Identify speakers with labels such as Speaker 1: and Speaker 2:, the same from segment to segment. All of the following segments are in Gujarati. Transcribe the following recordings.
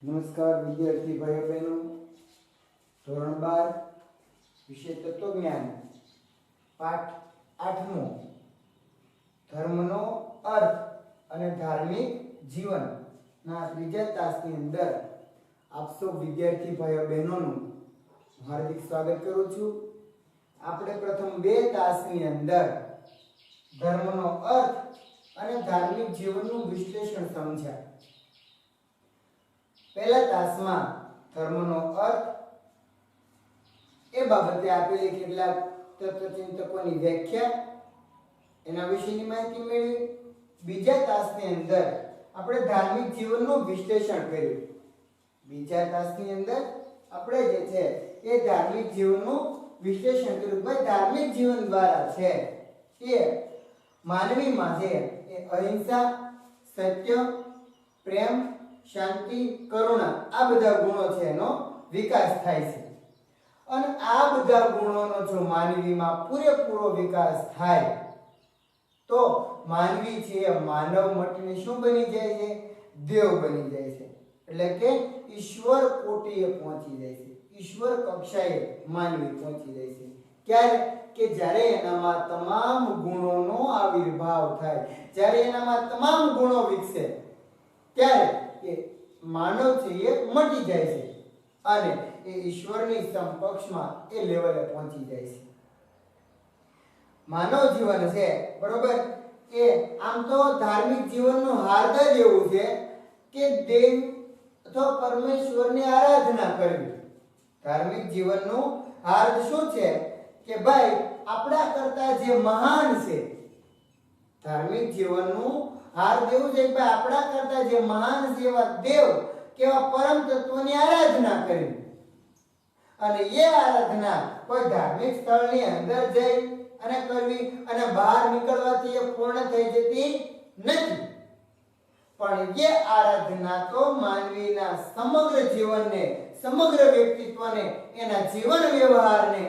Speaker 1: નમસ્કાર વિદ્યાર્થી ભાઈઓ બહેનો, ધોરણ 12 વિષય તત્વજ્ઞાન, પાઠ 8મો, ધર્મનો અર્થ અને ધાર્મિક જીવન ના ત્રીજા તાસની અંદર આપ સૌ વિદ્યાર્થી ભાઈઓ બહેનોનું હાર્દિક સ્વાગત કરું છું. આપણે પ્રથમ 2 તાસની અંદર ધર્મનો અર્થ અને ધાર્મિક જીવનનું વિશ્લેષણ સમજ્યા. પહેલા તાસમાં ધર્મનો અર્થ એ બાબતે આપેલી કેટલાક તત્વચિંતકોની વ્યાખ્યા એના વિશેની માહિતી મેળવી. બીજા તાસની અંદર આપણે ધાર્મિક જીવનનું વિશ્લેષણ કર્યું. બીજા તાસની અંદર આપણે જે છે એ ધાર્મિક જીવનનું વિશ્લેષણ કર્યું. ભાઈ ધાર્મિક જીવન દ્વારા છે એ માનવીમાં છે એ અહિંસા, સત્ય, પ્રેમ, શાંતિ, કરુણા આ બધા ગુણો છે એનો વિકાસ થાય છે. અને આ બધા ગુણોનો જો માનવીમાં પૂરેપૂરો વિકાસ થાય તો માનવી છે એ માનવ મટીને શું બની જાય છે? દેવ બની જાય છે. એટલે કે ઈશ્વર કોટીએ પહોંચી જાય છે. ઈશ્વર કક્ષાએ માનવી પહોંચી જાય છે. ક્યારે? કે જ્યારે એનામાં તમામ ગુણોનો આવિર્ભાવ થાય, જ્યારે એનામાં તમામ ગુણો વિકસે ત્યારે કે માનવ છે એ મટી જાય છે અને એ ઈશ્વરની સમકક્ષમાં એ લેવલે પહોંચી જાય છે. માનવ જીવન છે બરોબર એ આમ તો ધાર્મિક જીવનનું હાર્દ જ એવું છે કે દેવ અથવા પરમેશ્વરની આરાધના કરવી. ધાર્મિક જીવનનું હાર્દ શું છે કે ભાઈ આપણા કરતા જે મહાન છે, ધાર્મિક જીવનનું હાર્દ એવું છે કે આપણા કરતા જે મહાન છે એવા દેવ કેવા પરમ તત્વની આરાધના કરવી. અને એ આરાધના કોઈ ધાર્મિક સ્થળની અંદર જઈ અને કરવી અને બહાર નીકળવાથી એ પૂર્ણ થઈ જતી નથી. પણ એ આરાધના તો માનવીના સમગ્ર જીવનને, સમગ્ર વ્યક્તિત્વને, એના જીવન વ્યવહારને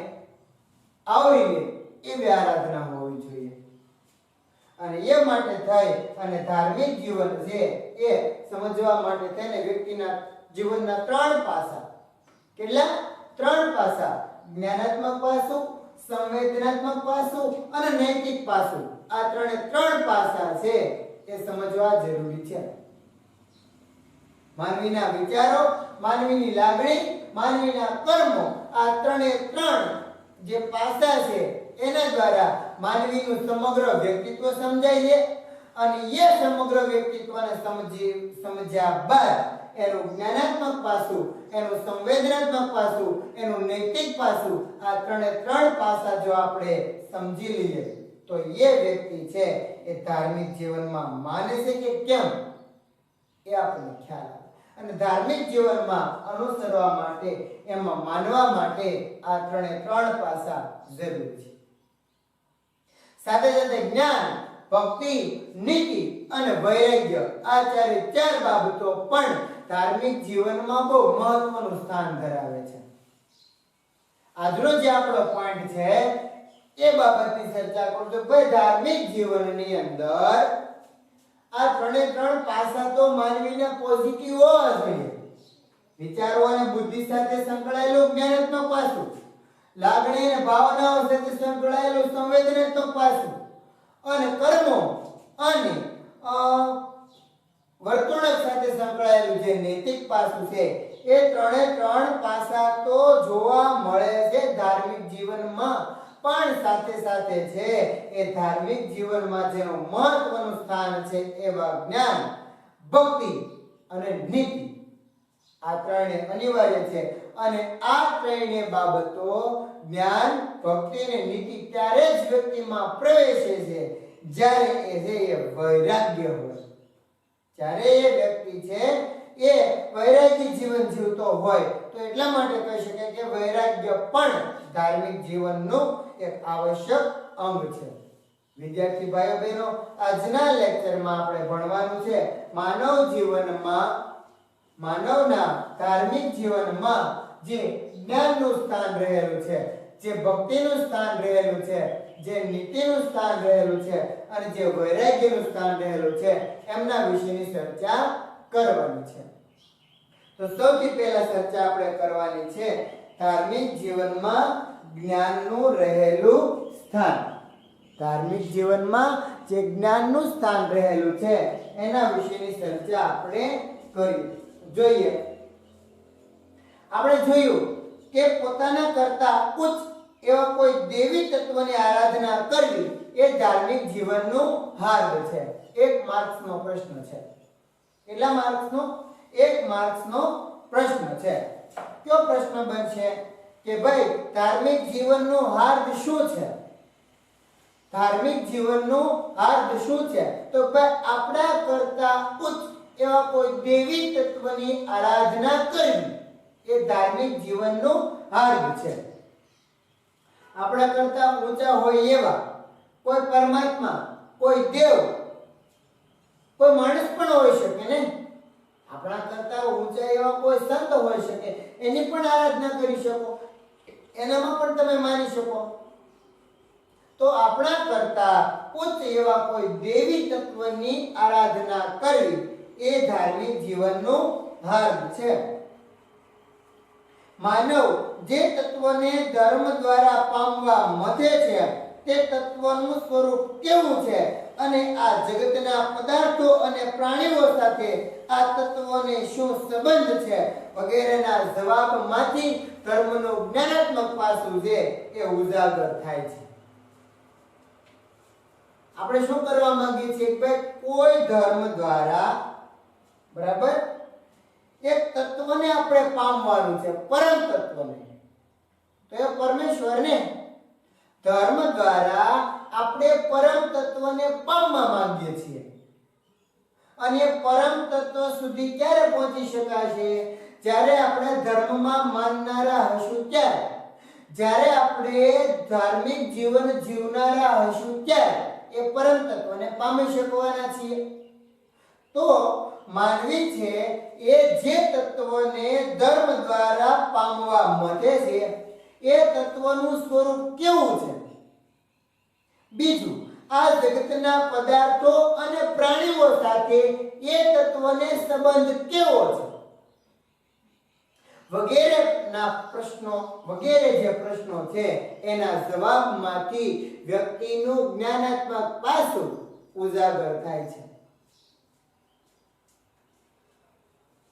Speaker 1: આવરી લે એવી આરાધના હોવી જોઈએ. અને એ માટે થઈ અને ધાર્મિક જીવન છે એ સમજવા માટે થઈને વ્યક્તિના જીવનના 3 પાસા, કેટલા? 3 પાસા, જ્ઞાનાત્મક પાસું, સંવેદનાત્મક પાસું અને નૈતિક પાસું, આ 3 પાસા છે એ સમજવા જરૂરી છે. માનવીના વિચારો, માનવીની લાગણી, માનવીના કર્મો, આ 3 જે પાસા છે એના દ્વારા માનવીનું સમગ્ર વ્યક્તિત્વ સમજાય છે. અને એ સમગ્ર વ્યક્તિત્વને સમજ્યા બાદ એનું જ્ઞાનાત્મક પાસું, એનું સંવેદનાત્મક પાસું, એનું નૈતિક પાસું, આ 3 પાસા જો આપણે સમજી લઈએ તો એ વ્યક્તિ છે એ ધાર્મિક જીવનમાં માને છે કે કેમ એ આપણને ખ્યાલ આવે. અને ધાર્મિક જીવનમાં અનુસરવા માટે, એમાં માનવા માટે આ 3 પાસા જરૂરી છે. સાથે સાથે જ્ઞાન, ભક્તિ, નીતિ અને વૈરાગ્ય આ 4 બાબતો પણ ધાર્મિક જીવનમાં બહુ મહત્વનું સ્થાન ધરાવે છે. આજનો જે આપણો પોઈન્ટ છે એ બાબતની ચર્ચા કરું છું. ભાઈ ધાર્મિક જીવનની અંદર આ 3 પાસા તો માનવીના પોઝિટિવ હોવા જોઈએ. વિચારો અને બુદ્ધિ સાથે સંકળાયેલું જ્ઞાનાત્મક પાસું, લાગણી અને ભાવનાઓ સાથે સંકળાયેલું સંવેદનાત્મક પાસું, અને કર્મો અને વર્તણૂક સાથે સંકળાયેલું જે નૈતિક પાસું છે એ 3 પાસા તો જોવા મળે છે ધાર્મિક જીવનમાં. પણ સાથે સાથે છે એ ધાર્મિક જીવનમાં જેનું મહત્વનું સ્થાન છે એવા જ્ઞાન, ભક્તિ અને નીતિ, આ 3 અનિવાર્ય છે. અને આ 3 બાબતો, જ્ઞાન, ભક્તિ અને નીતિ ત્યારે જ વ્યક્તિમાં પ્રવેશે છે જ્યારે એ વૈરાગ્ય હોય. જ્યારે એ વ્યક્તિ છે એ વૈરાગી જીવન જીવતો હોય તો એટલા માટે કહી શકાય કે વૈરાગ્ય પણ ધાર્મિક જીવનનું એક આવશ્યક અંગ છે. વિદ્યાર્થી ભાઈઓ બહેનો, આજના લેક્ચરમાં આપણે ભણવાનું છે માનવ જીવનમાં, માનવના ધાર્મિક જીવનમાં જે જ્ઞાનનું સ્થાન રહેલું છે, જે ભક્તિનું સ્થાન રહેલું છે, જે નીતિનું સ્થાન રહેલું છે અને જે વૈરાગ્યનું સ્થાન રહેલું છે એમના વિશેની ચર્ચા કરવાની છે. તો સૌથી પહેલા ચર્ચા આપણે કરવાની છે ધાર્મિક જીવનમાં જ્ઞાનનું રહેલું સ્થાન. ધાર્મિક જીવનમાં જે જ્ઞાનનું સ્થાન રહેલું છે એના વિશેની ચર્ચા આપણે જોઈએ. આપણે જોયું કે પોતાના કરતા ઉચ્ચ એવા કોઈ દેવી તત્વની આરાધના કરવી એ ધાર્મિક જીવનનું માર્ગ છે. 1 માર્ક્સનો પ્રશ્ન છે. કેટલા માર્ક્સનો? 1 માર્ક્સનો પ્રશ્ન છે. કયો પ્રશ્ન બનશે કે ભાઈ ધાર્મિક જીવનનું હાર્દ શું છે? ધાર્મિક જીવનનું હાર્દ શું છે? તો ભાઈ આપણા કરતા ઉચ્ચ એવા કોઈ દેવી તત્વની આરાધના કરવી એ ધાર્મિક જીવનનું હાર્દ છે. આપણા કરતા ઊંચા હોય એવા કોઈ પરમાત્મા, કોઈ દેવ, કોઈ માણસ પણ હોઈ શકે ને. આપણા કરતા ઊંચા એવા કોઈ સંત હોઈ શકે, એની પણ આરાધના કરી શકો, એનામાં પણ તમે માની શકો. તો આપણા કરતા ઉચ્ચ એવા કોઈ દેવી તત્વની આરાધના કરવી એ ધાર્મિક જીવનનું હાર્દ છે. માનવ જે તત્વને ધર્મ દ્વારા પામવા મથે છે તે તત્વનું સ્વરૂપ કેવું છે અને આ જગતના પદાર્થો અને પ્રાણીઓ સાથે આ તત્વોને શું સંબંધ છે વગેરેના જવાબમાંથી ધર્મનું જ્ઞાનાત્મક પાસું છે એ ઉજાગર થાય છે. આપણે શું કરવા માંગીએ છીએ કે કોઈ ધર્મ દ્વારા બરાબર એક તત્વને આપણે પામવાનું છે, પરમ તત્વને. તો એ પરમેશ્વરને ધર્મ દ્વારા આપણે પરમ તત્વને પામવા માંગીએ છીએ. અને પરમ તત્વ સુધી ક્યારે પહોંચી શકાશે? જ્યારે આપણે ધર્મમાં માનનારા હશું ત્યારે, જ્યારે આપણે ધાર્મિક જીવન જીવનારા હશું ત્યારે એ પરમ તત્વને પામી શકવાના છીએ. તો માનવી છે એ જે તત્વને ધર્મ દ્વારા પામવા મથે છે એ તત્વનું સ્વરૂપ કેવું છે? બીજું, આ જગતના પદાર્થો અને પ્રાણીઓ સાથે એ તત્વને સંબંધ કેવો છે? વગેરે જે પ્રશ્નો છે એના જવાબમાંથી વ્યક્તિનું જ્ઞાનાત્મક પાસું ઉજાગર થાય છે.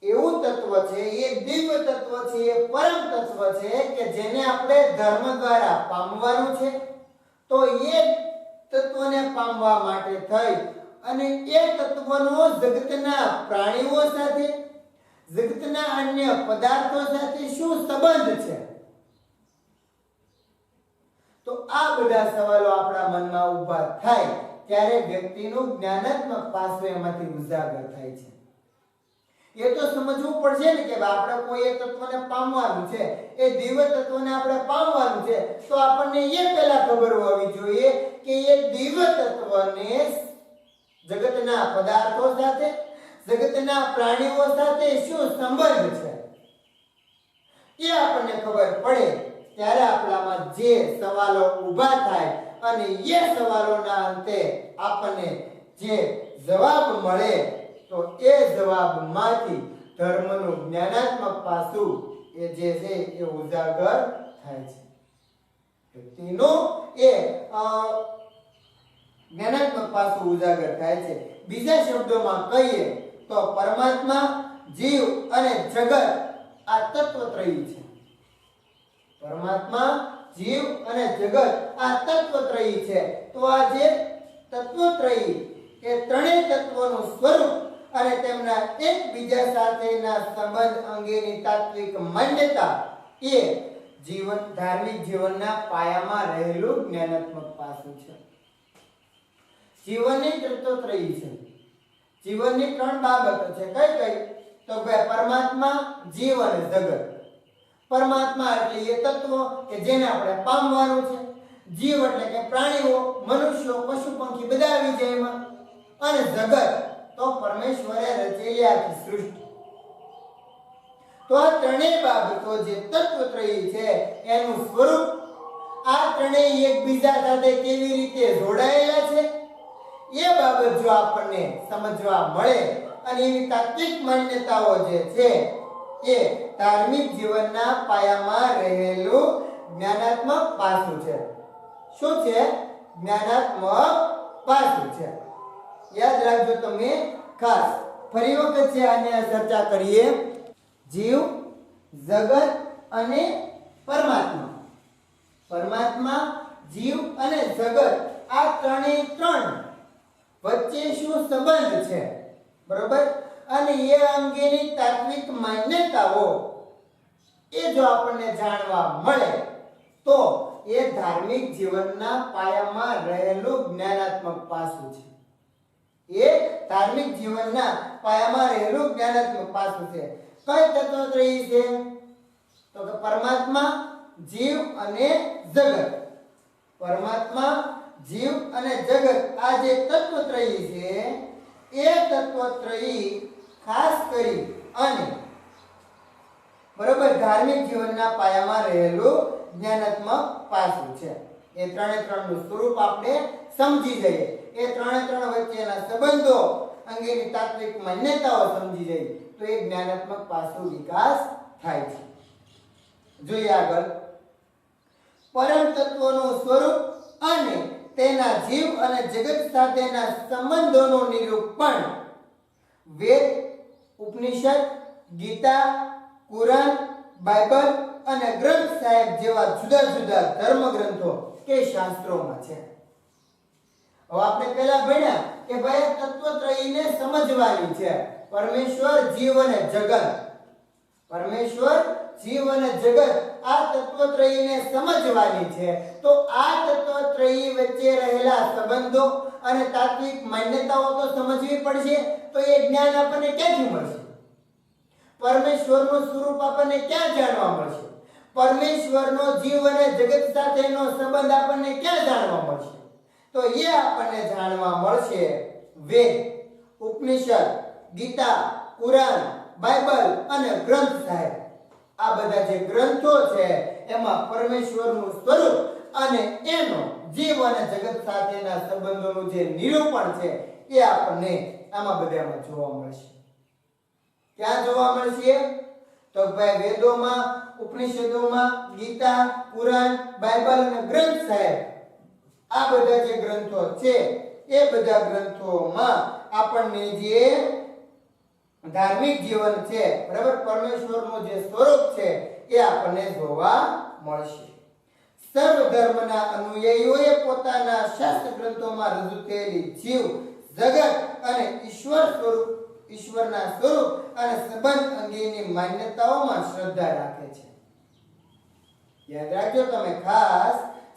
Speaker 1: એવું તત્વ છે, એ દિવ્ય તત્વ છે, એ પરમ તત્વ છે કે જેને આપણે ધર્મ દ્વારા પામવાનું છે. તો એ તત્વને પામવા માટે થઈ અને એ તત્વનો જગતના પ્રાણીઓ સાથે, જગતના અન્ય પદાર્થો સાથે શું સંબંધ છે? તો આ બધા સવાલો આપણા મનમાં ઊભા થાય ત્યારે વ્યક્તિનું જ્ઞાનાત્મક પાસું એમાંથી ઉજાગર થાય છે. એ તો સમજવું પડશે ને કે આપણે કોઈ એક તત્વને પામવાનું છે, એ દિવ્ય તત્વને આપણે પામવાનું છે. તો આપણને એ પહેલા ખબર હોવી જોઈએ કે એ દિવ્ય તત્વને જગતના પદાર્થો સાથે, જગતના પ્રાણીઓ સાથે શું સંબંધ છે એ આપણને ખબર પડે ત્યારે આપણામાં જે સવાલો ઊભા થાય અને એ સવાલોના અંતે આપણને જે જવાબ મળે તો એ જવાબમાંથી ધર્મનું જ્ઞાનાત્મક પાસું એ જે છે એ ઉજાગર થાય છે. વ્યક્તિનું એ જ્ઞાનાત્મક પાસું ઉજાગર થાય છે. બીજા શબ્દોમાં કહીએ તો પરમાત્મા, જીવ અને જગત આ તત્વત્રયી છે. પરમાત્મા, જીવ અને જગત આ તત્વત્રયી છે. તો આ જે તત્વત્રયી એ ત્રણેય તત્વોનું સ્વરૂપ અને તેમના એકબીજા સાથેના સંબંધ અંગેની તાત્વિક માન્યતા એ ધાર્મિક જીવનના પાયામાં રહેલું જ્ઞાનાત્મક પાસું છે. જીવનની તત્વત્રયી છે. જીવનની 3 બાબતો છે. કઈ કઈ? તો ભાઈ પરમાત્મા, જીવ અને જગત. પરમાત્મા એટલે એ તત્વ કે જેને આપણે પામવાનું છે. જીવ એટલે કે પ્રાણીઓ, મનુષ્યો, પશુ પંખી બધા આવી જાય એમાં. અને જગત તો પરમેશ્વરે રચેલી આખી સૃષ્ટિ. તો આ ત્રણેય બાબતો જે તત્વત્રયી છે એનું સ્વરૂપ, આ ત્રણેય એકબીજા સાથે કેવી રીતે જોડાયેલા છે એ બાબત જો આપણને સમજવા મળે અને એની તાત્વિક માન્યતાઓ જે છે એ ધાર્મિક જીવનના પાયામાં રહેલું જ્ઞાનાત્મક પાસું છે. શું છે? જ્ઞાનાત્મક પાસું છે. યાદ રાખજો તમે ખાસ. ફરી વખત છે આને ચર્ચા કરીએ. જીવ, જગત અને પરમાત્મા. પરમાત્મા, જીવ અને જગત આ ત્રણેય ત્રણ વચ્ચે શું સંબંધ છે, બરોબર? અને એ અંગેની તાત્વિક માન્યતાઓ એ જો આપણને જાણવા મળે તો એ ધાર્મિક જીવનના પાયામાં રહેલું જ્ઞાનાત્મક પાસું છે. એ ધાર્મિક જીવનના પાયામાં રહેલું જ્ઞાનાત્મક પાસું છે. કઈ તત્વત્રયી છે? તો કે પરમાત્મા, જીવ અને જગત. પરમાત્મા, જીવ અને જગત આ જે તત્વત્રયી છે એ તત્વત્રયી ખાસ કરી અને બરોબર ધાર્મિક જીવનના પાયામાં રહેલું જ્ઞાનાત્મક પાસું છે. એ ત્રણે ત્રણનું સ્વરૂપ આપણે સમજી જઈએ, એ ત્રણે ત્રણ વચ્ચેના સંબંધો અંગેની તાત્વિક માન્યતાઓ સમજી જઈએ તો એ જ્ઞાનાત્મક પાસું વિકાસ થાય છે. જોઈએ આગળ. પરમ તત્વનું સ્વરૂપ અને તેના જીવ અને જગત સાથેના સંબંધોનું નિરૂપણ વેદ, ઉપનિષદ, ગીતા, કુરાન, બાઇબલ અને ગ્રંથ સાહેબ જેવા જુદા જુદા ધર્મ ગ્રંથો કે શાસ્ત્રોમાં છે. હવે આપણે પહેલા ભણ્યા કે ભાઈ તત્વત્રયીને સમજવાની છે. પરમેશ્વર, જીવ અને જગત. પરમેશ્વર, જીવ અને જગત આ તત્વત્રયીને સમજવાની છે. તો આ તત્વત્રયી વચ્ચે રહેલા સંબંધો અને તાત્વિક માન્યતાઓ તો સમજવી પડશે. તો એ જ્ઞાન આપણને ક્યાંથી મળશે? પરમેશ્વરનું સ્વરૂપ આપણને ક્યાં જાણવા મળશે? પરમેશ્વરનો જીવ અને જગત સાથેનો સંબંધ આપણને ક્યાં જાણવા મળશે? તો એ આપણને જાણવા મળશે વેદ, ઉપનિષદ, ગીતા, કુરાન, બાઇબલ અને ગ્રંથ સાહેબ. આ બધા જે ગ્રંથો છે એમાં પરમેશ્વરનું સ્વરૂપ અને એનો જીવ અને જગત સાથેના સંબંધોનું જે નિરૂપણ છે એ આપણને આમાં બધામાં જોવા મળશે. ક્યાં જોવા મળશે? તો ભાઈ વેદોમાં, ઉપનિષદોમાં, ગીતા, કુરાન, બાઇબલ અને ગ્રંથ સાહેબ આ બધા જે ગ્રંથો છે એ બધા ગ્રંથોમાં આપણને જે ધાર્મિક જીવન છે, બરાબર, પરમેશ્વરનું જે સ્વરૂપ છે એ આપણને જોવા મળશે. સર્વ ધર્મના અનુયાયીઓએ પોતાના શાસ્ત્ર ગ્રંથોમાં રજૂ થયેલી જીવ, જગત અને ઈશ્વરના સ્વરૂપ અને સંબંધ અંગેની માન્યતાઓમાં શ્રદ્ધા રાખે છે. યાદ રાખજો તમે ખાસ.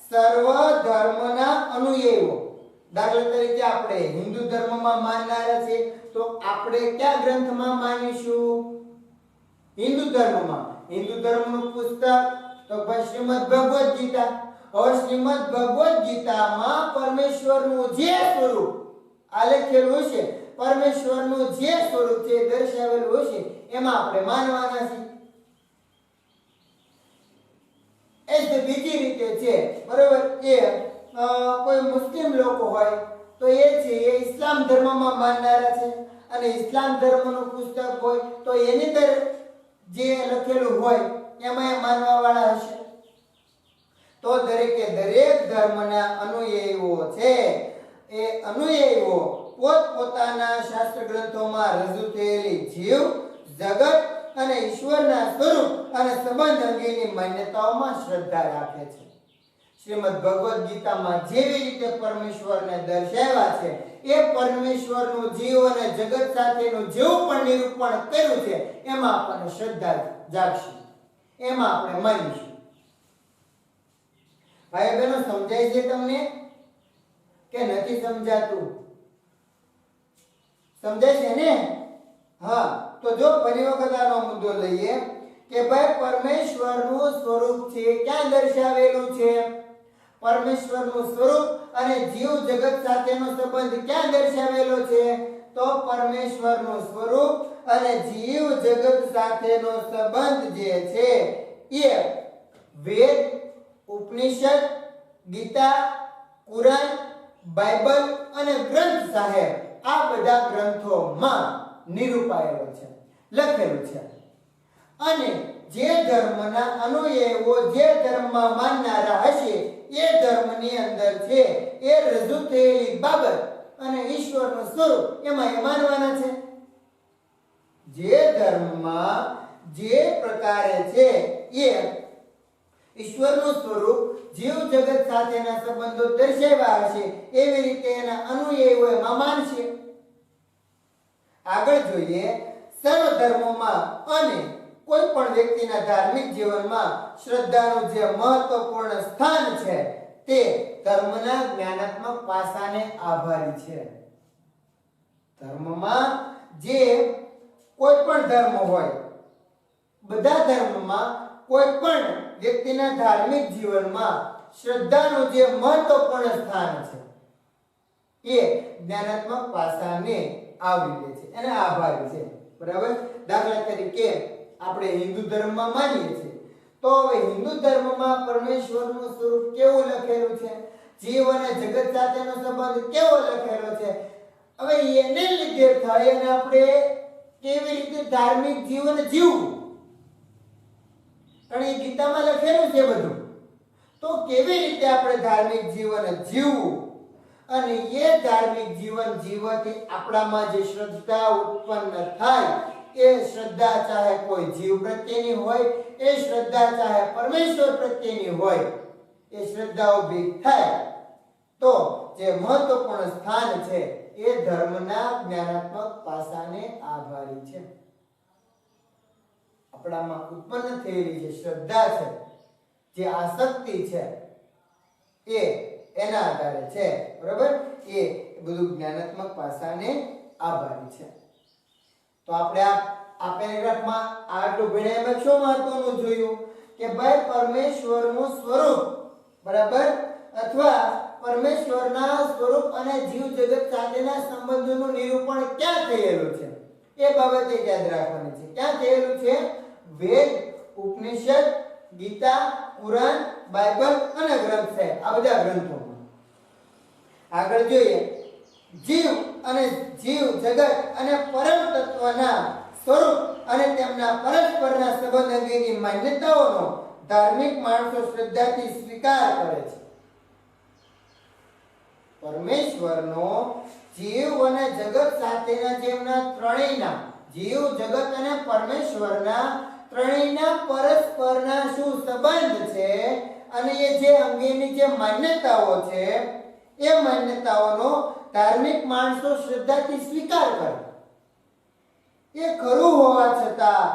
Speaker 1: સર્વ ધર્મના અનુયાયીઓ, દાખલા તરીકે આપણે હિન્દુ ધર્મમાં માનનારા છે તો આપણે કયા ગ્રંથમાં માનીશું? હિન્દુ ધર્મમાં. હિન્દુ ધર્મનું પુસ્તક તો ભાઈ શ્રીમદ ભગવદ ગીતા. હવે શ્રીમદ ભગવદ ગીતામાં પરમેશ્વરનું જે સ્વરૂપ આલેખેલું છે, પરમેશ્વરનું જે સ્વરૂપ છે દર્શાવેલું છે એમાં આપણે માનવાના છીએ. એ જ બીજી રીતે છે, બરોબર, એ કોઈ મુસ્લિમ લોકો હોય તો એ છે એ ઇસ્લામ ધર્મમાં માનનારા છે અને ઇસ્લામ ધર્મનું પુસ્તક હોય તો એની અંદર જે લખેલું હોય એમાં એ માનવા વાળા હશે. તો દરેક ધર્મના અનુયાયીઓ છે એ અનુયાયીઓ પોતપોતાના શાસ્ત્ર ગ્રંથોમાં રજૂ થયેલી જીવ, જગત અને ઈશ્વરના સ્વરૂપ અને સંબંધ અંગેની માન્યતાઓમાં શ્રદ્ધા રાખે છે. શ્રીમદ ભગવદ ગીતામાં જેવી રીતે પરમેશ્વરને દર્શાવ્યા છે એ પરમેશ્વરનું જીવ અને જગત સાથેનું જેવું પણ નિરૂપણ કર્યું છે એમાં આપણને શ્રદ્ધા જાગશે, એમાં આપણે માનીશું. ભાઈ બહેનો, સમજાય છે તમને કે નથી સમજાતું? સમજાય છે ને? હા. તો જો ફરી વખત આનો મુદ્દો લઈએ કે ભાઈ પરમેશ્વરનું સ્વરૂપ છે ક્યાં દર્શાવેલું છે? પરમેશ્વરનું સ્વરૂપ અને જીવ જગત સાથેનો સંબંધ ક્યાં દર્શાવેલો છે? તો પરમેશ્વરનું સ્વરૂપ અને જીવ જગત સાથેનો સંબંધ જે છે એ વેદ, ઉપનિષદ, ગીતા, કુરાન, બાઇબલ અને ગ્રંથ સાહેબ આ બધા ગ્રંથોમાં નિરૂપાયેલો છે, લખેલું છે. અને જે ધર્મના અનુયાયીઓ જે ધર્મમાં માનનારા હશે એ ધર્મની અંદર છે એ રજૂ થયેલી બાબત અને ઈશ્વરનું સ્વરૂપ એમાં એ માનવાના છે. જે ધર્મમાં જે પ્રકારે છે એ ઈશ્વરનું સ્વરૂપ જીવ જગત સાથેના સંબંધો દર્શાવ્યા હશે એવી રીતે એના અનુયાયીઓ એમાં માનશે. આગળ જોઈએ, સર્વ ધર્મોમાં અને કોઈ પણ વ્યક્તિના ધાર્મિક જીવનમાં શ્રદ્ધાનું જે મહત્વપૂર્ણ સ્થાન છે તે ધર્મના જ્ઞાનાત્મક પાસાને આભારી છે. ધર્મમાં જે કોઈ પણ ધર્મ હોય, બધા ધર્મમાં કોઈ પણ વ્યક્તિના ધાર્મિક જીવનમાં શ્રદ્ધાનું જે મહત્વપૂર્ણ સ્થાન છે એ જ્ઞાનાત્મક પાસાને આવરી લે છે, એને આભારી છે. બરાબર. દાખલા તરીકે આપણે હિન્દુ ધર્મમાં માનીએ છીએ તો હવે હિન્દુ ધર્મમાં પરમેશ્વરનું સ્વરૂપ કેવું લખેલું છે, જીવ અને જગત સાથેનો સંબંધ કેવો લખેલો છે. હવે એને લીધે થાય અને આપણે કેવી રીતે ધાર્મિક જીવન જીવવું, કારણ એ ગીતામાં લખેલું છે બધું. તો કેવી રીતે આપણે ધાર્મિક જીવન જીવવું અને એ ધાર્મિક જીવન જીવવાથી આપણામાં જે શ્રદ્ધા ઉત્પન્ન થાય એ શ્રદ્ધા ચાહે કોઈ જીવ પ્રત્યેની હોય, એ શ્રદ્ધા ચાહે પરમેશ્વર પ્રત્યેની હોય, એ શ્રદ્ધા ઊભી થાય તો જે મહત્વપૂર્ણ સ્થાન છે એ ધર્મના જ્ઞાનાત્મક પાસાને આભારી છે. આપણામાં ઉત્પન્ન થયેલી જે શ્રદ્ધા છે, જે આસક્તિ છે એ એના આધારે છે. બરાબર. એ બધું જ્ઞાનાત્મક પાસાને આભારી છે. તો આપણે આ પેરેગ્રાફમાં આટલું ભણ્યામાં શું મહત્વનું જોયું કે ભાઈ પરમેશ્વરનું સ્વરૂપ, બરાબર, અથવા પરમેશ્વરના સ્વરૂપ અને જીવ જગત સાથેના સંબંધોનું નિરૂપણ ક્યાં થયેલું છે એ બાબતે યાદ રાખવાની છે. ક્યાં થયેલું છે? વેદ, ઉપનિષદ, ગીતા, પુરાણ, બાઇબલ અને ગ્રંથ સાહેબ, આ બધા ગ્રંથોમાં. આગળ જોઈએ, જીવ અને જીવ જગત અને પરમ તત્વના સ્વરૂપ અને તેમના પરસ્પરના સંબંધ અંગેની માન્યતાઓનો ધાર્મિક માણસો શ્રદ્ધાથી સ્વીકાર કરે છે. પરમેશ્વરનો જીવ અને જગત સાથેના જેમના ત્રણેયના, જીવ, જગત અને પરમેશ્વરના ત્રણેયના પરસ્પરના શું સંબંધ છે અને એ જે અંગેની જે માન્યતાઓ છે એ માન્યતાઓનો ધાર્મિક માણસો શ્રદ્ધાથી સ્વીકાર કરે. એ ખરું હોવા છતાં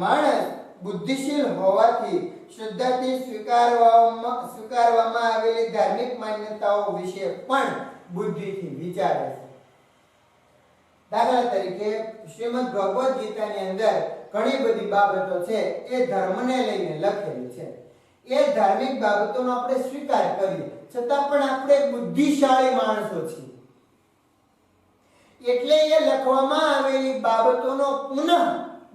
Speaker 1: માણસ બુદ્ધિશીલ હોવાથી શ્રદ્ધાથી સ્વીકારવામાં આવેલી ધાર્મિક માન્યતાઓ વિશે પણ બુદ્ધિથી વિચારે છે. દાખલા તરીકે શ્રીમદ ભગવદ ગીતાની અંદર ઘણી બધી બાબતો છે એ ધર્મને લઈને લખેલી છે. એ ધાર્મિક બાબતોનો આપણે સ્વીકાર કરીએ છતાં પણ આપણે બુદ્ધિશાળી માણસો છીએ, એટલે એ લખવામાં આવેલી બાબતોનો પુનઃ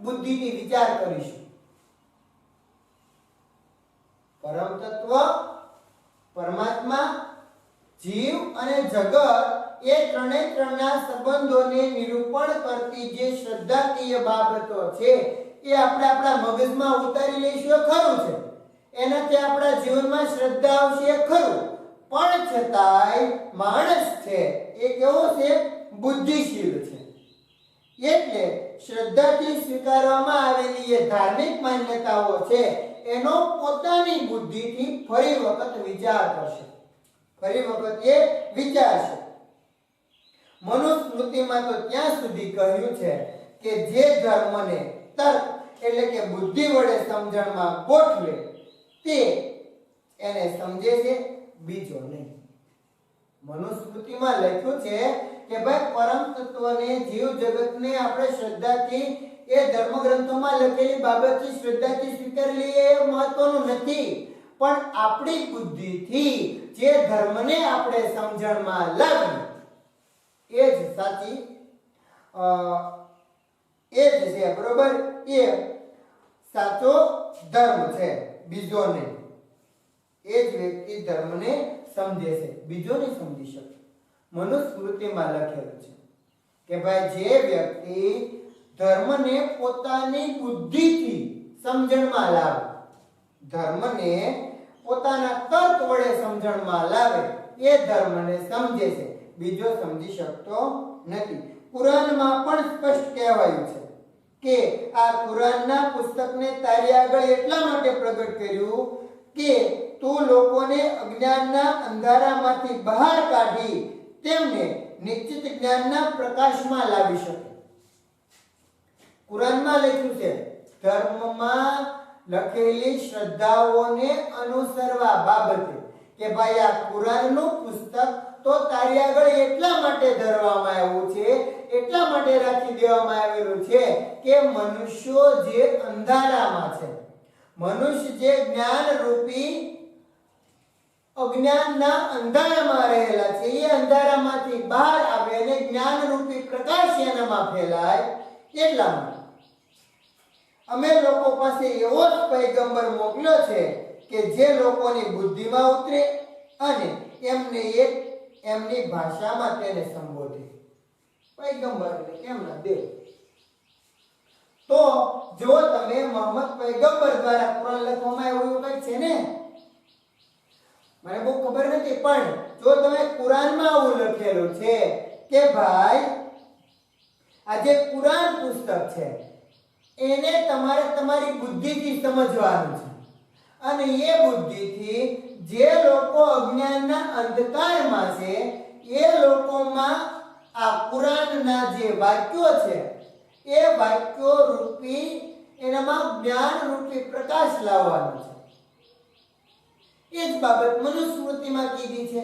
Speaker 1: બુદ્ધિથી વિચાર કરીશું. પરમ તત્વ, પરમાત્મા, જીવ અને જગત એ ત્રણેયના સંબંધોને નિરૂપણ કરતી જે શ્રદ્ધાકીય બાબતો છે એ આપણે આપણા મગજમાં ઉતારી લઈશું, ખરું છે. એનાથી આપણા જીવનમાં શ્રદ્ધા આવશે, ખરું. પણ છતાંય માણસ છે એ કેવો છે? બુદ્ધિશીલ છે. એટલે શ્રદ્ધાથી સ્વીકારવામાં આવેલી એ ધાર્મિક માન્યતાઓ છે એનો પોતાની બુદ્ધિથી ફરી વખત વિચાર કરશે, ફરી વખત એ વિચારશે. મનુસ્મૃતિમાં તો ત્યાં સુધી કહ્યું છે કે જે ધર્મને તર્ક એટલે કે બુદ્ધિ વડે સમજણમાં ગોઠવે તે એને સમજે છે, બીજો નહીં. મનુસ્મૃતિમાં લખ્યું છે કે ભાઈ પરમ તત્વને, જીવ જગતને આપણે શ્રદ્ધાથી, એ ધર્મગ્રંથોમાં લખેલી બાબતથી શ્રદ્ધાથી સ્વીકારેલી એ મહત્વનું નથી, પણ આપણી બુદ્ધિથી જે ધર્મને આપણે સમજણમાં લાવીએ એ જ સાચી, એ જ છે, બરોબર, એ સાચો ધર્મ છે, બીજો નહીં. એ જ વ્યક્તિ ધર્મને સમજે છે, બીજો નહીં સમજી શકે. મનુસ્મૃતિમાં લખેલું છે કે ભાઈ જે વ્યક્તિ ધર્મને પોતાની બુદ્ધિથી સમજણમાં લાવે, ધર્મને પોતાના તર્ક વડે સમજણમાં લાવે એ ધર્મને સમજે છે, બીજો સમજી શકતો નથી. કુરાનમાં પણ સ્પષ્ટ કહેવાયું છે કે આ કુરાનના પુસ્તકને તારી આગળ એટલા માટે પ્રગટ કર્યું કે તું લોકોને અજ્ઞાનના અંધારામાંથી બહાર કાઢી તેમને નિશ્ચિત જ્ઞાનના પ્રકાશમાં લાવી શકે. કુરાનમાં લખ્યું છે, ધર્મમાં લખેલી શ્રદ્ધાઓને અનુસરવા બાબતે કે ભાઈ આ કુરાનનું પુસ્તક તો તારી આગળ એટલા માટે ધરવામાં આવ્યું છે, એટલા માટે રાખી દેવામાં આવેલું છે કે મનુષ્યો જે અંધારામાં છે, મનુષ્ય જે જ્ઞાન રૂપી અજ્ઞાનના અંધારામાં રહેલા છે, એ અંધારામાંથી બહાર આવે અને જ્ઞાન રૂપી પ્રકાશ એનામાં ફેલાય. એટલા માટે અમે લોકો પાસે એવો જ પૈગંબર મોકલ્યો છે કે જે લોકોની બુદ્ધિમાં ઉતરે અને એમને એક એમની ભાષામાં તેને સંબોધે. પૈગંબર એટલે કેમના દેવ. તો જો તમે મોહમ્મદ પૈગંબર દ્વારા કુરાન લખવામાં આવ્યું કંઈક છે ને, મને બહુ ખબર નથી, પણ જો તમે કુરાનમાં આવું લખેલું છે કે ભાઈ આ જે કુરાન પુસ્તક છે એને તમારે તમારી બુદ્ધિથી સમજવાનું છે, અને એ બુદ્ધિથી જે લોકો અજ્ઞાનના અંધકારમાં છે એ લોકોમાં આ કુરાનના જે વાક્યો છે એ વાક્યો રૂપી એનામાં જ્ઞાન રૂપી પ્રકાશ લાવવાનો છે. એ જ બાબત મનુસ્મૃતિમાં કીધી છે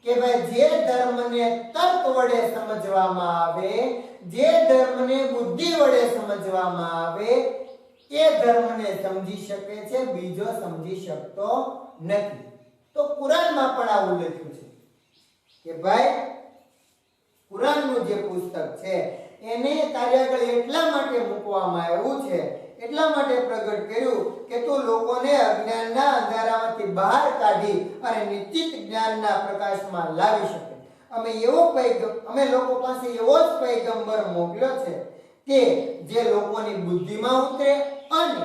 Speaker 1: કે ભાઈ જે ધર્મને તર્ક વડે સમજવામાં આવે, જે ધર્મને બુદ્ધિ વડે સમજવામાં આવે એ ધર્મને સમજી શકે છે, બીજો સમજી શકતો નથી. તો કુરાનમાં પણ આવું લખ્યું છે કે ભાઈ કુરાનનું જે પુસ્તક છે એને તારી આગળ એટલા માટે મૂકવામાં આવ્યું છે, એટલા માટે પ્રગટ કર્યું કે તું લોકોને અજ્ઞાનના અંધારામાંથી બહાર કાઢી અને નિશ્ચિત જ્ઞાનના પ્રકાશમાં લાવી શકે. અમે લોકો પાસે એવો જ પૈગંબર મોકલ્યો છે કે જે લોકોની બુદ્ધિમાં ઉતરે અને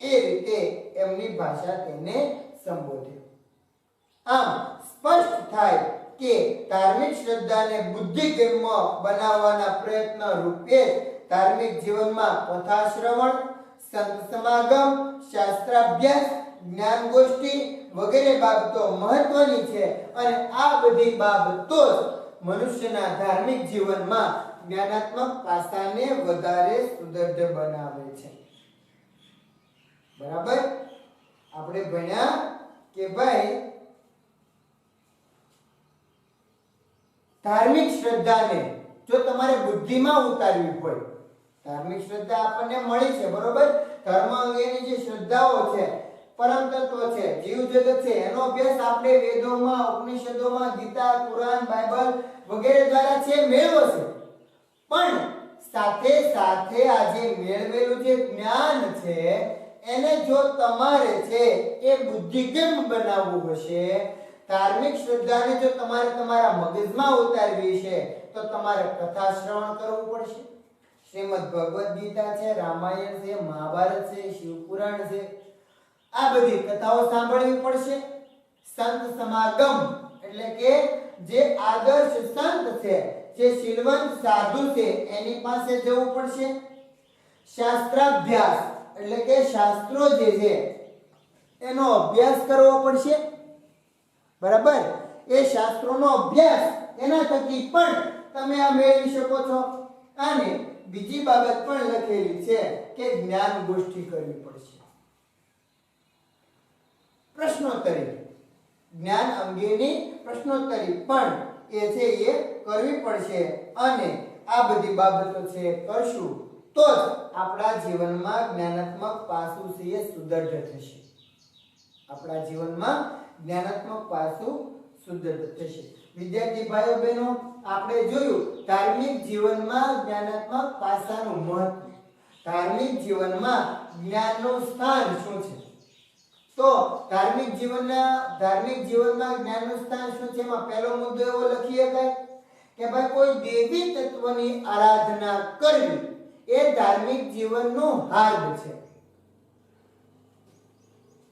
Speaker 1: એ રીતે એમની ભાષા તેને સંબોધે. આમ સ્પષ્ટ થાય કે ધાર્મિક શ્રદ્ધાને બુદ્ધિગમ્ય બનાવવાના પ્રયત્ન રૂપે ધાર્મિક જીવનમાં કથા શ્રવણ, સંત સમાગમ, શાસ્ત્રાભ્યાસ, જ્ઞાન ગોષ્ઠી વગેરે બાબતો મહત્વની છે, અને આ બધી બાબતો જ મનુષ્યના ધાર્મિક જીવનમાં જ્ઞાનાત્મક પાસાને વધારે સુદૃઢ બનાવે છે. બરાબર? આપણે ભણ્યા કે ભાઈ ધાર્મિક શ્રદ્ધાને જો તમારે બુદ્ધિમાં ઉતારવી હોય, ધાર્મિક શ્રદ્ધા આપણને મળી છે, બરોબર? ધર્મ અંગેની જે શ્રદ્ધાઓ છે, પરમ તત્વ છે, જીવ જગત છે, એનો અભ્યાસ આપણે વેદોમાં, ઉપનિષદોમાં, ગીતા, કુરાન, બાઇબલ વગેરે દ્વારા છે મેળવો છે. પણ સાથે સાથે આ જે મેળવેલું જે જ્ઞાન છે એને જો તમારે છે એ બુદ્ધિગમ્ય બનાવવું હશે, ધાર્મિક શ્રદ્ધાને જો તમારે તમારા મગજમાં ઉતારવી છે તો તમારે કથા શ્રવણ કરવું પડશે. શ્રીમદ ભગવદ ગીતા છે, રામાયણ છે, મહાભારત છે, શિવપુરાણ છે, આ બધી કથાઓ સાંભળવી પડશે. સંત સમાગમ એટલે કે જે આદર્શ સંત છે, જે શીલવંત સાધુ છે એની પાસે જવું પડશે. શાસ્ત્રાભ્યાસ એટલે કે શાસ્ત્રો જે છે એનો અભ્યાસ કરવો પડશે. બરાબર? એ શાસ્ત્રોનો અભ્યાસ એના થકી પણ તમે આ મેળવી શકો છો. અને બીજી બાબત પણ લખેલી છે કે જ્ઞાન ગોષ્ઠી કરવી પડશે. પ્રશ્નોત્તરી, જ્ઞાન અંગેની પ્રશ્નોત્તરી પણ એ છે એ કરવી પડશે. અને આ બધી બાબતો છે કરશું તો જ આપણા જીવનમાં જ્ઞાનાત્મક પાસું છે એ સુદૃઢ થશે. આપણા જીવનમાં જ્ઞાનાત્મક પાસું સુદૃઢ થશે. વિદ્યાર્થી ભાઈઓ બહેનો, આપણે જોયું ધાર્મિક જીવનમાં જ્ઞાનાત્મક પાસાનું મહત્વ, ધાર્મિક જીવનમાં જ્ઞાનનું સ્થાન શું છે. તો ધાર્મિક જીવનમાં જ્ઞાનનું સ્થાન શું છે, એમાં પહેલો મુદ્દો એવો લખી શકાય કે ભાઈ કોઈ દેવી તત્વની આરાધના કરવી એ ધાર્મિક જીવનનો હાર્દ છે.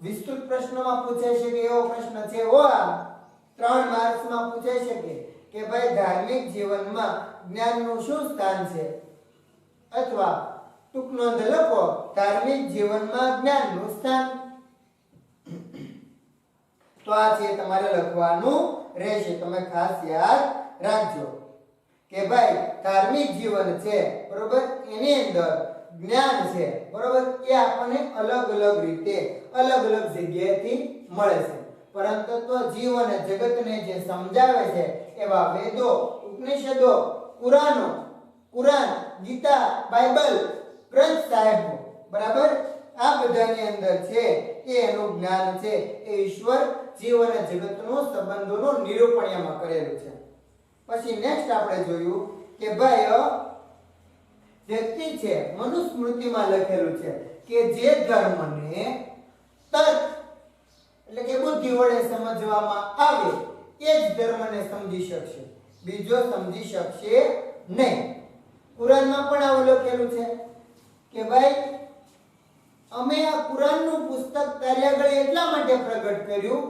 Speaker 1: વિસ્તૃત પ્રશ્નમાં પૂછાઈ શકે એવો પ્રશ્ન છે હો આ 3 માર્ક્સમાં પૂછાઈ શકે કે ભાઈ ધાર્મિક જીવનમાં જ્ઞાનનું શું સ્થાન છે, અથવા ટૂંક નોંધ લખો ધાર્મિક જીવનમાં જ્ઞાનનું સ્થાન. તો આ છે તમારે લખવાનું રહેશે. તમે ખાસ યાદ રાખજો કે ભાઈ ધાર્મિક જીવન છે બરોબર, એની અંદર જ્ઞાન છે બરોબર, એ આપણને અલગ અલગ રીતે અલગ અલગ જગ્યાએથી મળે છે. પરંતુ તો જીવન જગતને જે સમજાવે છે એવા વેદો, ઉપનિષદો, કુરાન, ગીતા, બાઇબલ, ગ્રંથ સાહેબ બરાબર, આ બધાની અંદર છે એ એનું જ્ઞાન છે એ ઈશ્વર જીવ અને જગતનો સંબંધોનું નિરૂપણ એમાં કરેલું છે. પછી નેક્સ્ટ આપણે જોયું કે ભાઈ વ્યક્તિ છે મનુસ્મૃતિમાં લખેલું છે કે જે ધર્મને તર્ક એટલે કે બુદ્ધિ વડે સમજવામાં આવે એ જ ધર્મને સમજી શકશે, બીજો સમજી શકશે નહીં. કુરાનમાં પણ આવું લખેલું છે કે ભાઈ અમે આ કુરાનનું પુસ્તક તારી આગળ એટલા માટે પ્રગટ કર્યું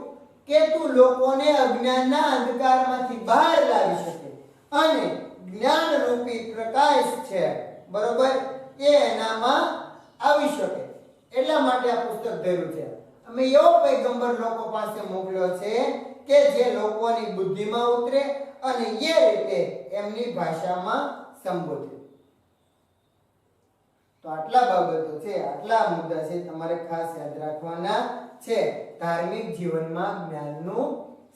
Speaker 1: કે તું લોકોને અજ્ઞાનના અંધકારમાંથી બહાર લાવી શકે અને જ્ઞાન રૂપી પ્રકાશ છે બરોબર એ એનામાં આવી શકે, એટલા માટે આ પુસ્તક ધર્યું છે. અમે એવો પૈગંબર લોકો પાસે મોકલ્યો છે કે જે લોકોની બુદ્ધિમાં ઉતરે અને એ રીતે એમની ભાષામાં સંબોધે. તો આટલા બાબતો છે, આટલા મુદ્દા છે તમારે ખાસ યાદ રાખવાના છે. ધાર્મિક જીવનમાં જ્ઞાનનું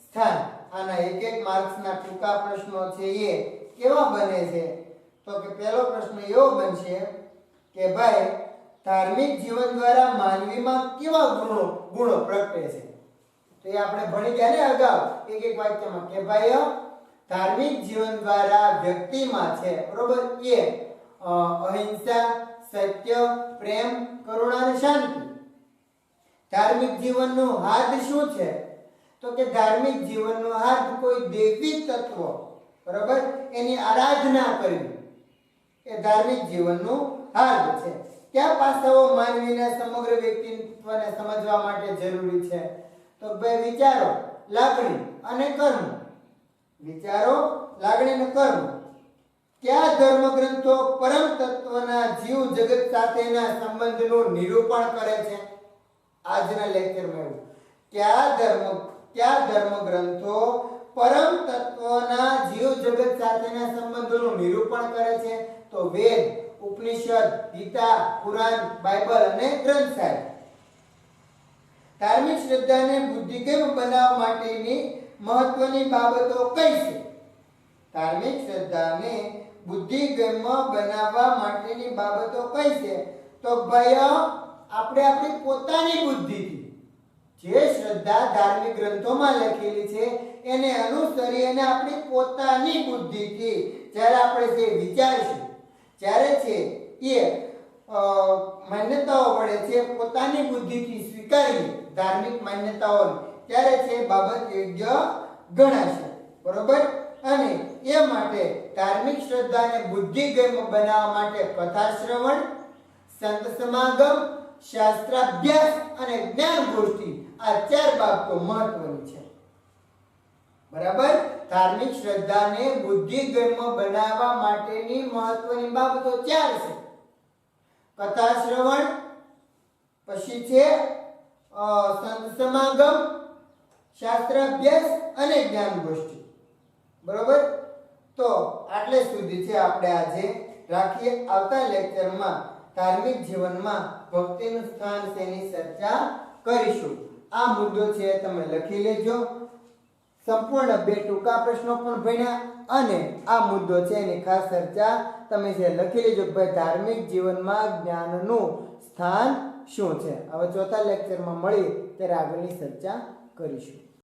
Speaker 1: સ્થાન. આના એક માર્ક્સના ટૂંકા પ્રશ્નો છે એ કેવા બને છે તો કે પહેલો પ્રશ્ન એવો બનશે કે ભાઈ ધાર્મિક જીવન દ્વારા માનવીમાં કેવા ગુણો પ્રગટે છે. તો એ આપણે ભણી ગયા ને અગાઉ એક વાક્યમાં કે ભાઈ ધાર્મિક જીવન દ્વારા વ્યક્તિમાં છે બરોબર એ અહિંસા, સત્ય, પ્રેમ, કરુણા અને શાંતિ. ધાર્મિક જીવનનો હાર્દ શું છે તો કે ધાર્મિક જીવનનો હાર્દ કોઈ દેવી તત્વ બરાબર એની આરાધના કરવી એ ધાર્મિક જીવનનો હાર્દ છે. કયા પાસાઓ માનવીના સમગ્ર વ્યક્તિત્વને સમજવા માટે જરૂરી છે તો ભાઈ વિચારો, લાગણી અને કર્મ. વિચારો, લાગણી અને કર્મ. કયા ધર્મગ્રંથો પરમ તત્વના જીવ જગત સાથેના સંબંધનું નિરૂપણ કરે છે. આજના લેક્ચરમાં એવું કયા ધર્મગ્રંથો પરમ તત્વના જીવ જગત સાથેના સંબંધોનું નિરૂપણ કરે છે તો વેદ, ઉપનિષદ, ગીતા, કુરાન, બાઇબલ અને ગ્રંથ સાહેબ. ધાર્મિક શ્રદ્ધાને બુદ્ધિગમ્ય બનાવવા માટેની મહત્વની બાબતો કઈ છે. ધાર્મિક શ્રદ્ધાને બુદ્ધિગમ્ય બનાવવા માટેની બાબતો કઈ છે તો ભાઈ આપણે આપણી પોતાની બુદ્ધિથી જે શ્રદ્ધા ધાર્મિક ગ્રંથોમાં લખેલી છે એને અનુસરી અને આપણી પોતાની બુદ્ધિથી જ્યારે આપણે જે વિચારશું જ્યારે છે એ માન્યતાઓ વડે છે પોતાની બુદ્ધિથી સ્વીકારી ધાર્મિક માન્યતાઓ ત્યારે છે બાબત યોગ્ય ગણાશે બરોબર. અને એ માટે ધાર્મિક શ્રદ્ધાને બુદ્ધિગમ્ય બનાવવા માટે કથા શ્રવણ, સંત સમાગમ, શાસ્ત્રાભ્યાસ અને જ્ઞાન ગોષ્ઠિ આ 4 બાબતો મહત્વની છે બરાબર. ધાર્મિક શ્રદ્ધાને બુદ્ધિગમ્ય બનાવવા માટેની મહત્વની બાબતો 4 છે. કથા શ્રવણ, પછી છે સંત સમાગમ, શાસ્ત્રાભ્યાસ અને જ્ઞાન ગોષ્ઠિ બરોબર. તો આટલે સુધી છે આપણે આજે રાખીએ. આવતા લેક્ચરમાં ધાર્મિક જીવનમાં ભક્તિનું સ્થાન તેની ચર્ચા કરીશું. આ મુદ્દો છે તમે લખી લેજો. સંપૂર્ણ 2 ટૂંકા પ્રશ્નો પણ ભણ્યા અને આ મુદ્દો છે એની ખાસ ચર્ચા તમે છે લખી લેજો કે ભાઈ ધાર્મિક જીવનમાં જ્ઞાનનું સ્થાન શું છે. હવે ચોથા લેક્ચરમાં મળી ત્યારે આગળની ચર્ચા કરીશું.